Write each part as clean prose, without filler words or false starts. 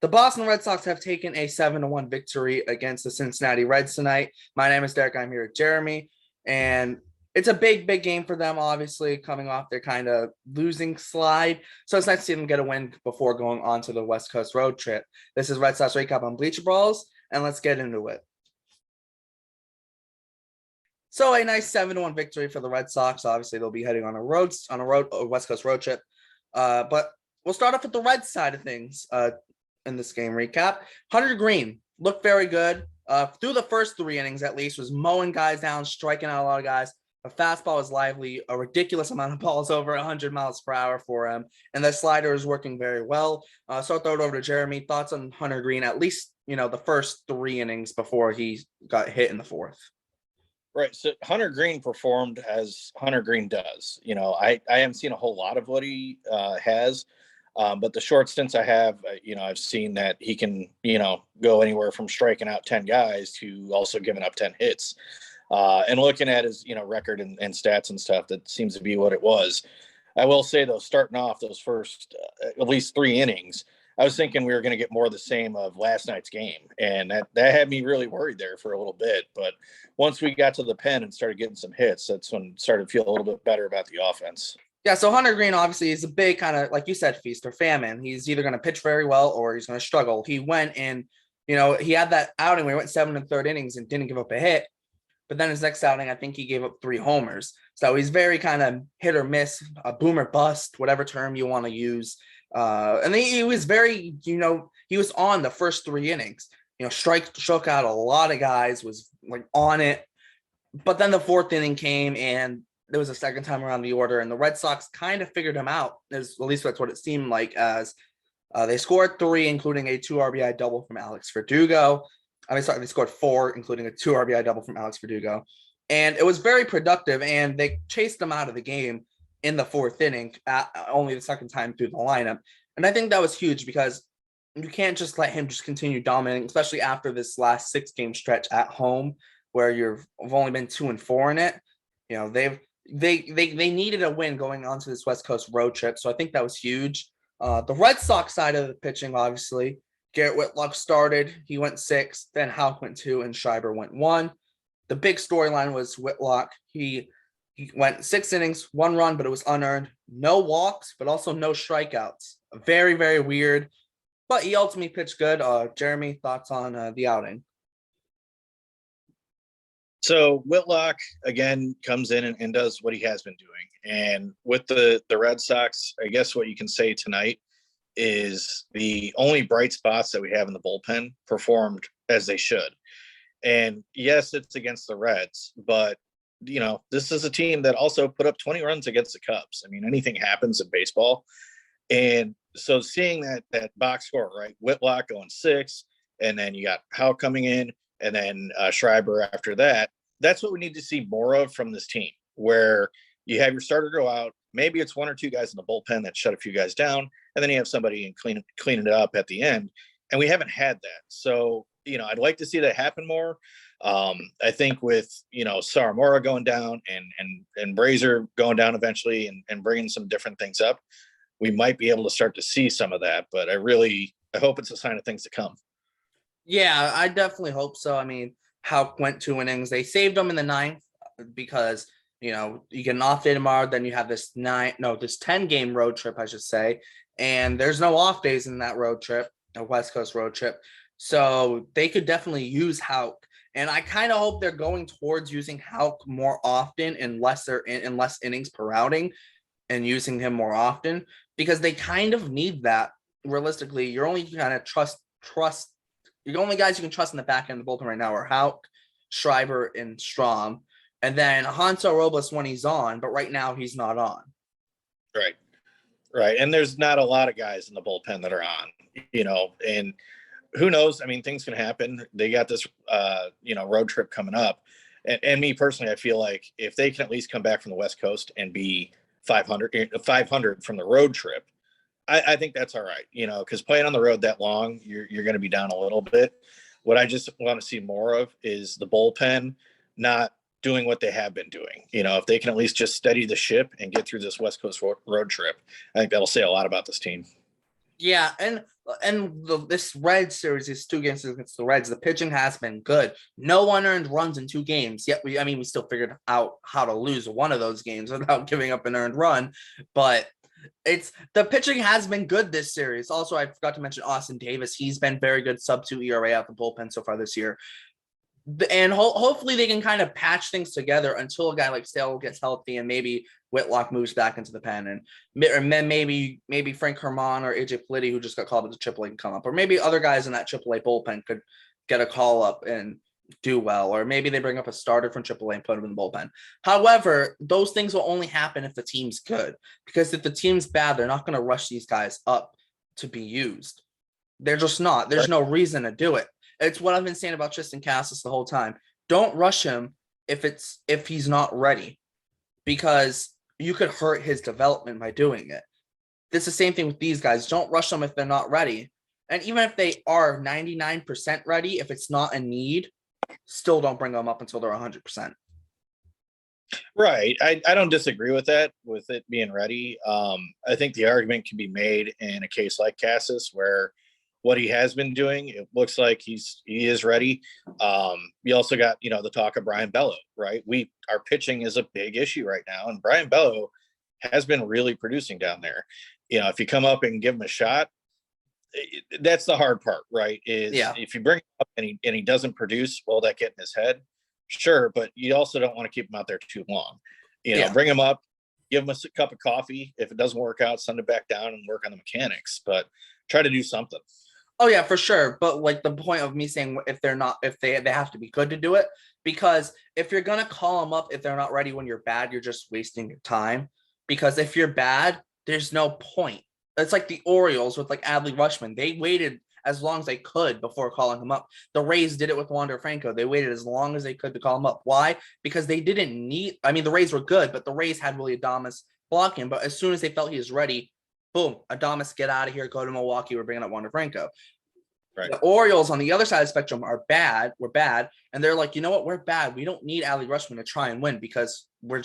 The Boston Red Sox have taken a 7-1 victory against the Cincinnati Reds tonight. My name is Derrik. I'm here with Jeremy, and it's a big game for them, obviously, coming off their kind of losing slide. So it's nice to see them get a win before going on to the West Coast road trip. This is Red Sox Recap on Bleacher Brawls, and let's get into it. So a nice 7-1 victory for the Red Sox. Obviously, they'll be heading on a West Coast road trip. But we'll start off with the Red side of things. In this game recap, Hunter Green looked very good through the first 3 innings. At least was mowing guys down, striking out a lot of guys. The fastball was lively, a ridiculous amount of balls over 100 miles per hour for him, and the slider is working very well. So I'll throw it over to Jeremy. Thoughts on Hunter Green, at least the first 3 innings before he got hit in the 4th. Right. So Hunter Green performed as Hunter Green does. I haven't seen a whole lot of what he has. But the short stints I have, I've seen that he can, go anywhere from striking out 10 guys to also giving up 10 hits. And looking at his, record and stats and stuff, that seems to be what it was. I will say, though, starting off those first at least 3 innings, I was thinking we were going to get more of the same of last night's game. And that had me really worried there for a little bit. But once we got to the pen and started getting some hits, that's when it started to feel a little bit better about the offense. Yeah, so Hunter Green obviously is a big kind of, like you said, feast or famine. He's either going to pitch very well or he's going to struggle. He went and, he had that outing where he went 7 1/3 innings and didn't give up a hit. But then his next outing, I think he gave up 3 homers. So he's very kind of hit or miss, a boom or bust, whatever term you want to use. And he was very, he was on the first 3 innings. Struck out a lot of guys, was like on it. But then the 4th inning came and there was a second time around the order, and the Red Sox kind of figured him out. At least that's what it seemed like, as they scored 3, including a 2 RBI double from Alex Verdugo. They scored 4, including a 2 RBI double from Alex Verdugo. And it was very productive, and they chased them out of the game in the 4th inning, only the second time through the lineup. And I think that was huge because you can't just let him just continue dominating, especially after this last 6-game stretch at home where you've only been 2-4 in it. They needed a win going on to this West Coast road trip, so I think that was huge. The Red Sox side of the pitching, obviously, Garrett Whitlock started. He went 6, then Houck went 2, and Schreiber went 1. The big storyline was Whitlock. He went 6 innings, 1 run, but it was unearned. No walks, but also no strikeouts. Very, very weird, but he ultimately pitched good. Jeremy, thoughts on the outing? So Whitlock, again, comes in and does what he has been doing. And with the Red Sox, I guess what you can say tonight is the only bright spots that we have in the bullpen performed as they should. And yes, it's against the Reds, but, this is a team that also put up 20 runs against the Cubs. I mean, anything happens in baseball. And so seeing that box score, right, Whitlock going 6, and then you got Houck coming in, and then Schreiber after that. That's what we need to see more of from this team, where you have your starter go out. Maybe it's 1 or 2 guys in the bullpen that shut a few guys down, and then you have somebody cleaning it up at the end. And we haven't had that. So, I'd like to see that happen more. I think with, Saramora going down and Brazier going down eventually and bringing some different things up, we might be able to start to see some of that. But I hope it's a sign of things to come. Yeah, I definitely hope so. I mean, Houck went 2 innings. They saved him in the 9th because, you get an off day tomorrow. Then you have this 10-game road trip, I should say. And there's no off days in that road trip, a West Coast road trip. So they could definitely use Houck. And I kind of hope they're going towards using Houck more often and less innings per outing and using him more often, because they kind of need that. Realistically, you're only kind of trust. The only guys you can trust in the back end of the bullpen right now are Houck, Schreiber, and Strom. And then Hanso Robles when he's on, but right now he's not on. Right. And there's not a lot of guys in the bullpen that are on, and who knows? I mean, things can happen. They got this, road trip coming up. And me personally, I feel like if they can at least come back from the West Coast and be 500 from the road trip, I think that's all right, because playing on the road that long, you're going to be down a little bit. What I just want to see more of is the bullpen not doing what they have been doing. If they can at least just steady the ship and get through this West Coast road trip, I think that'll say a lot about this team. Yeah, this Red series, these 2 games against the Reds, the pitching has been good. No unearned runs in 2 games. Yet we still figured out how to lose one of those games without giving up an earned run. But it's the pitching has been good this series. Also, I forgot to mention Austin Davis. He's been very good, sub 2 ERA out the bullpen so far this year. And hopefully they can kind of patch things together until a guy like Sale gets healthy and maybe Whitlock moves back into the pen, and then maybe Frank Herman or AJ Politi, who just got called to AAA, can come up, or maybe other guys in that AAA bullpen could get a call up and do well, or maybe they bring up a starter from AAA and put him in the bullpen. However, those things will only happen if the team's good, because if the team's bad, they're not going to rush these guys up to be used. They're just not. There's no reason to do it. It's what I've been saying about Tristan Casas the whole time. Don't rush him if he's not ready, because you could hurt his development by doing it. It's the same thing with these guys. Don't rush them if they're not ready. And even if they are 99% ready, if it's not a need, still don't bring them up until they're 100%. Right. I don't disagree with that, with it being ready. I think the argument can be made in a case like Casas, where what he has been doing, it looks like he is ready. You also got, the talk of Brian Bello, right? Our pitching is a big issue right now, and Brian Bello has been really producing down there. If you come up and give him a shot, that's the hard part, right? If you bring him up and he doesn't produce, will that get in his head? Sure, but you also don't want to keep him out there too long. Bring him up, give him a cup of coffee. If it doesn't work out, send it back down and work on the mechanics, but try to do something. Oh yeah, for sure. But like the point of me saying, if they have to be good to do it, because if you're going to call them up, if they're not ready when you're bad, you're just wasting your time, because if you're bad, there's no point. It's like the Orioles with like Adley Rutschman. They waited as long as they could before calling him up. The Rays did it with Wander Franco. They waited as long as they could to call him up. Why? Because they didn't need, the Rays were good, but the Rays had Willy Adames blocking. But as soon as they felt he was ready, boom, Adames, get out of here, go to Milwaukee. We're bringing up Wander Franco. Right. The Orioles on the other side of the spectrum are bad. We're bad. And they're like, you know what? We're bad. We don't need Adley Rutschman to try and win, because we're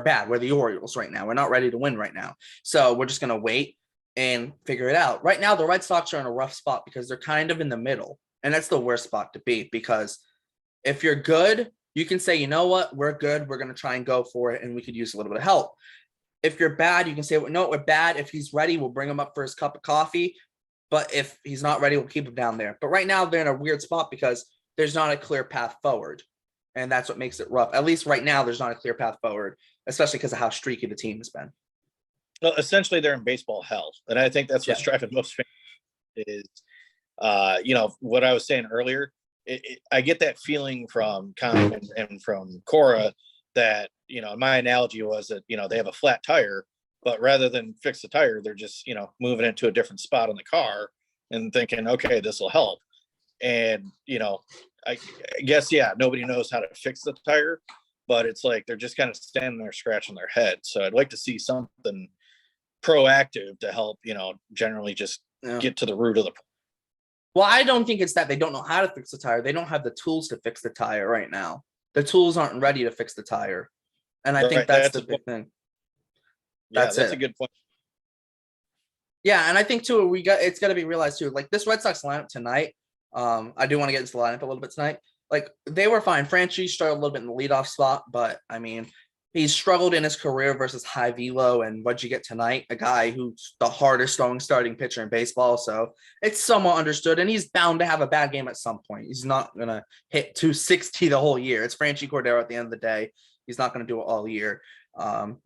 bad. We're the Orioles right now. We're not ready to win right now. So we're just going to wait and figure it out. Right now, the Red Sox are in a rough spot because they're kind of in the middle. And that's the worst spot to be, because if you're good, you can say, you know what? We're good. We're going to try and go for it, and we could use a little bit of help. If you're bad, you can say, no, we're bad. If he's ready, we'll bring him up for his cup of coffee. But if he's not ready, we'll keep him down there. But right now, they're in a weird spot because there's not a clear path forward. And that's what makes it rough. At least right now, there's not a clear path forward, especially because of how streaky the team has been. Well, essentially, they're in baseball hell. And I think that's what's driving most fans is, what I was saying earlier. I get that feeling from Con and from Cora that, my analogy was that, they have a flat tire, but rather than fix the tire, they're just, moving it to a different spot on the car and thinking, okay, this will help. And, I guess, nobody knows how to fix the tire, but it's like they're just kind of standing there scratching their head. So I'd like to see something proactive to help, generally just get to the root of the problem. Well, I don't think it's that they don't know how to fix the tire. They don't have the tools to fix the tire right now. The tools aren't ready to fix the tire. And I think that's the big thing. That's a good point. Yeah, and I think too, it's got to be realized too. Like this Red Sox lineup tonight, I do want to get into the lineup a little bit tonight. Like they were fine. Franchi struggled a little bit in the leadoff spot, but he's struggled in his career versus high velo. And what'd you get tonight? A guy who's the hardest throwing starting pitcher in baseball. So it's somewhat understood, and he's bound to have a bad game at some point. He's not gonna hit 260 the whole year. It's Franchi Cordero at the end of the day. He's not going to do it all year.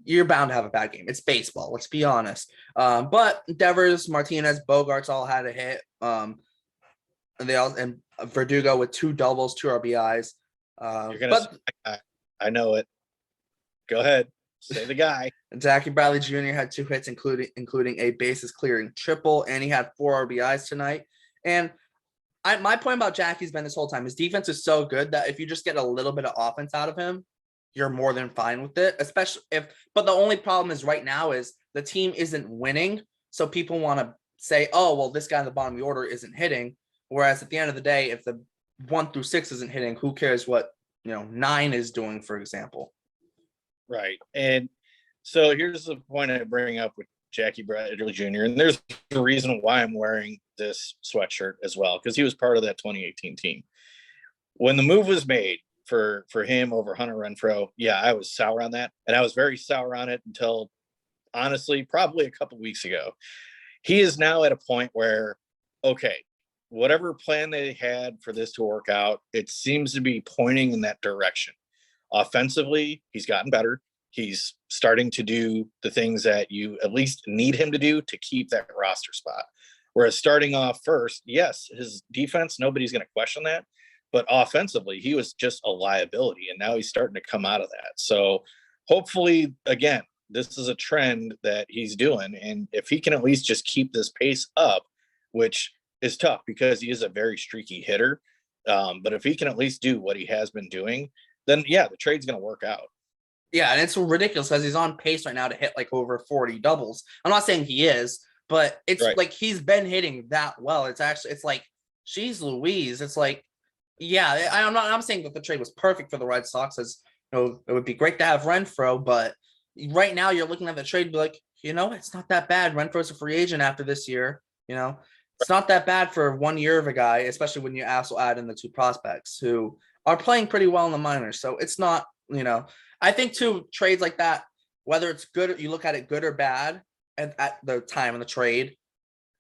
You're bound to have a bad game. It's baseball. Let's be honest. But Devers, Martinez, Bogarts all had a hit. And Verdugo with 2 doubles, 2 RBIs. I know it. Go ahead. Say the guy. Zachy Bradley Jr. had 2 hits, including a bases clearing triple, and he had 4 RBIs tonight. And my point about Jackie's been this whole time, his defense is so good that if you just get a little bit of offense out of him, you're more than fine with it, but the only problem is right now is the team isn't winning. So people want to say, oh, well, this guy in the bottom of the order isn't hitting. Whereas at the end of the day, if the 1 through 6 isn't hitting, who cares what, 9 is doing, for example. Right. And so here's the point I bring up with Jackie Bradley Jr., and there's a reason why I'm wearing this sweatshirt as well, because he was part of that 2018 team. When the move was made for him over Hunter Renfroe, yeah, I was sour on that, and I was very sour on it until, honestly, probably a couple weeks ago. He is now at a point where, okay, whatever plan they had for this to work out, it seems to be pointing in that direction. Offensively, he's gotten better. He's starting to do the things that you at least need him to do to keep that roster spot. Whereas starting off first, yes, his defense, nobody's going to question that. But offensively, he was just a liability, and now he's starting to come out of that. So hopefully, again, this is a trend that he's doing. And if he can at least just keep this pace up, which is tough because he is a very streaky hitter. But if he can at least do what he has been doing, then yeah, the trade's going to work out. Yeah, and it's ridiculous because he's on pace right now to hit like over 40 doubles. I'm not saying he is, but it's Right. like he's been hitting that well. It's like, geez Louise. It's like, yeah, I'm saying that the trade was perfect for the Red Sox, as you know, it would be great to have Renfroe, but right now you're looking at the trade and be like, it's not that bad. Renfroe's a free agent after this year, It's not that bad for 1 year of a guy, especially when you also add in the two prospects who are playing pretty well in the minors. So it's not, I think too, trades like that, whether it's good, you look at it good or bad at the time of the trade,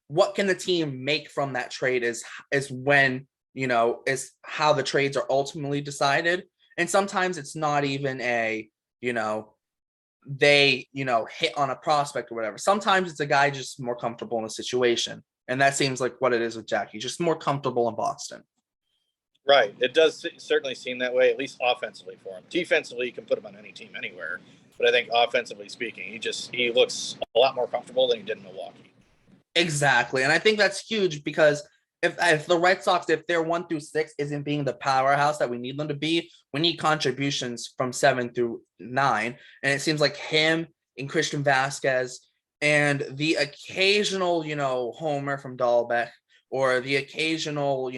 what can the team make from that trade is when, is how the trades are ultimately decided. And sometimes it's not even a, they, hit on a prospect or whatever. Sometimes it's a guy just more comfortable in a situation. And that seems like what it is with Jackie, just more comfortable in Boston. Right. It does certainly seem that way, at least offensively for him. Defensively, you can put him on any team anywhere. But I think offensively speaking, he looks a lot more comfortable than he did in Milwaukee. Exactly. And I think that's huge because if the Red Sox, if their 1 through 6 isn't being the powerhouse that we need them to be, we need contributions from 7 through 9. And it seems like him and Christian Vasquez and the occasional, homer from Dahlbeck or the occasional,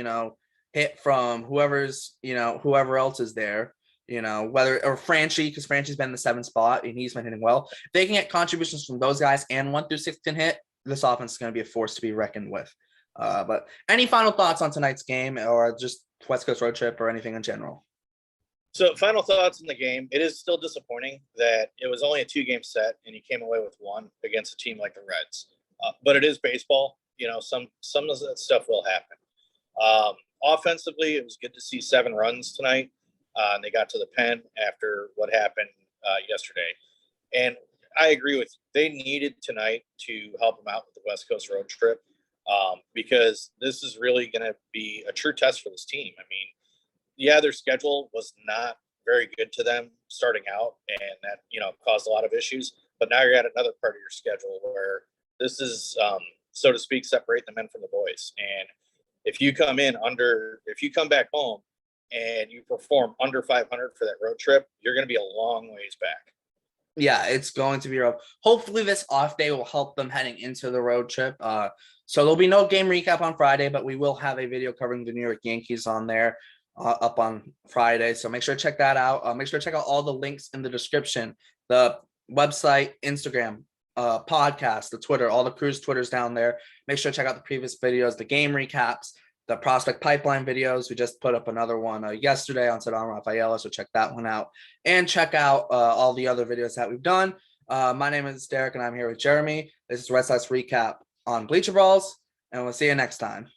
hit from whoever else is there, whether or Franchi, because Franchi's been in the 7th spot and he's been hitting well. If they can get contributions from those guys and 1 through 6 can hit, this offense is going to be a force to be reckoned with. But any final thoughts on tonight's game or just West Coast road trip or anything in general? So final thoughts in the game. It is still disappointing that it was only a 2-game set and you came away with 1 against a team like the Reds. But it is baseball. Some of that stuff will happen. Offensively, it was good to see 7 runs tonight. And they got to the pen after what happened yesterday. And I agree with you. They needed tonight to help them out with the West Coast road trip because this is really going to be a true test for this team. I mean, yeah, their schedule was not very good to them starting out, and that, caused a lot of issues. But now you're at another part of your schedule where this is, so to speak, separate the men from the boys. And if you come back home and you perform under 500 for that road trip, you're going to be a long ways back. Yeah, it's going to be rough. Hopefully this off day will help them heading into the road trip. So there'll be no game recap on Friday, but we will have a video covering the New York Yankees on there up on Friday. So make sure to check that out. Make sure to check out all the links in the description, the website, Instagram, podcast, the Twitter, all the crew's Twitters down there. Make sure to check out the previous videos, the game recaps, the prospect pipeline videos. We just put up another one yesterday on Cedar Rafaela, so check that one out. And check out all the other videos that we've done. My name is Derek, and I'm here with Jeremy. This is Red Sox Recap on Bleacher Brawls, and we'll see you next time.